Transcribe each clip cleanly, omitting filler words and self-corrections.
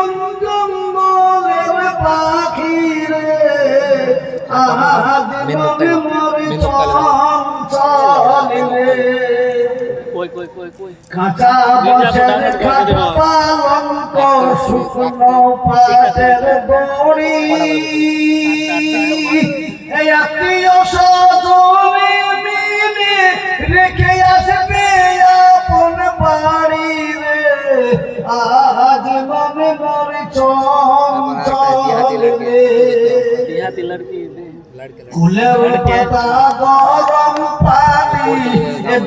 বন জঙ্গলের পাখি রে আজ মনে মরে চঞ্চল রে কাঁচা বসের খাটা পালঙ্ক শুকনো পাটের দড়ি এই আত্মীয় স্বজনে মিলে রেখে আসবে আপন বাড়ি রে আজ মনে মরে চঞ্চল রে কুলের পাতা গরম পানি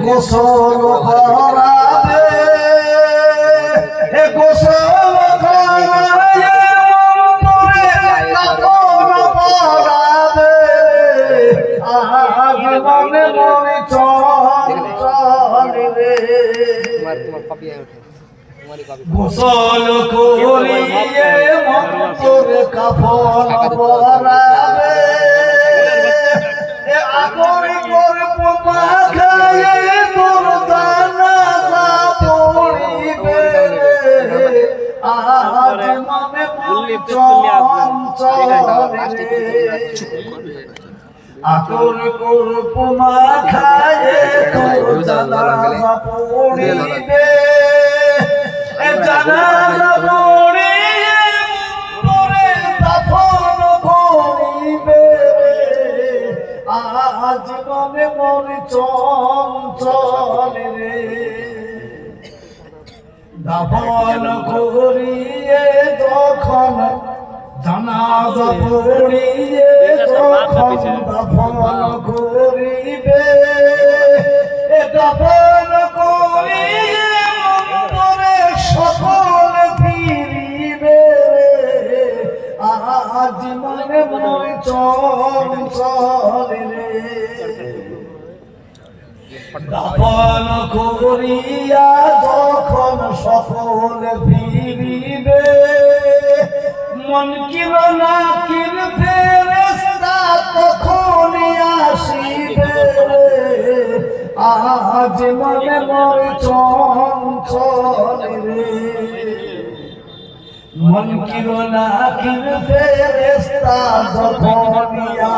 গোসল করাবে গোসল করাবে কাপড় পরাবে আজ মনে মনে চঞ্চল রে গোসল করিয়ে মন্তর কাপড় পরাবে আগরে গর্ব মাখায়ে তোর জানাজা পড়িবে আজ মনে মনে চঞ্চল রে আগর গর্ব মাখায়ে তোর জানাজা পড়িবে জানাজা পড়িয়ে তোরে দাফন করিবে আজ মনে মনে চঞ্চল রে দাফন করিয়ে যখন জানাজা পড়িয়ে যখন দাফন করিবে দাফন করিয়ে অন্তরে সকল ফিরিবে আজ মনে মনে চঞ্চল রে দাফন করিয়া যখন সকল ফিরিবে মনকির নাকির ফেরেশতা তখন আসিবে আজ মনে মনে চঞ্চল রে মনকির নাকির ফেরেশতা যখন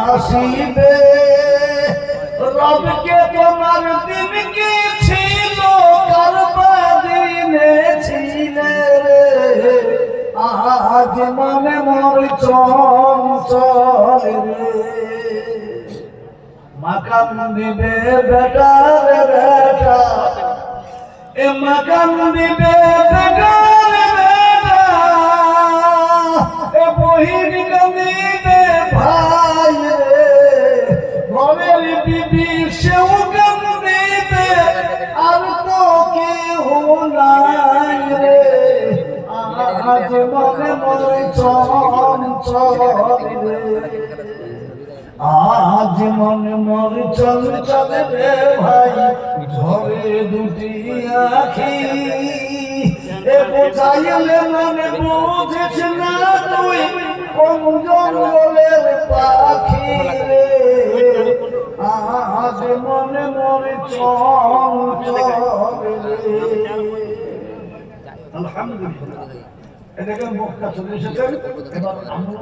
আসিবে রবকে তোমার দিন কি ছিল কারবা দিনে ছিলে রে আজ মনে মনে চঞ্চল রে মাকাম দিবে বেটার বেটা এ মাকাম দিবে বেটার বেটা এ বহির কাঁদিবে ভাই রে ঘরের বিবি সেও কাঁদিবে আর তো কেউ নাই রে আজ মনে মনে চঞ্চল রে আজ মনে মনে চঞ্চল রে ভাই ঝরে দুটি আখি এ বোঝাইলে মনে বুঝিস না তুই কোন জঙ্গলের পাখি রে আজ মনে মনে চঞ্চল রে আলহামদুলিল্লাহ এদিকে মুখটা চলে এসেছেন এবার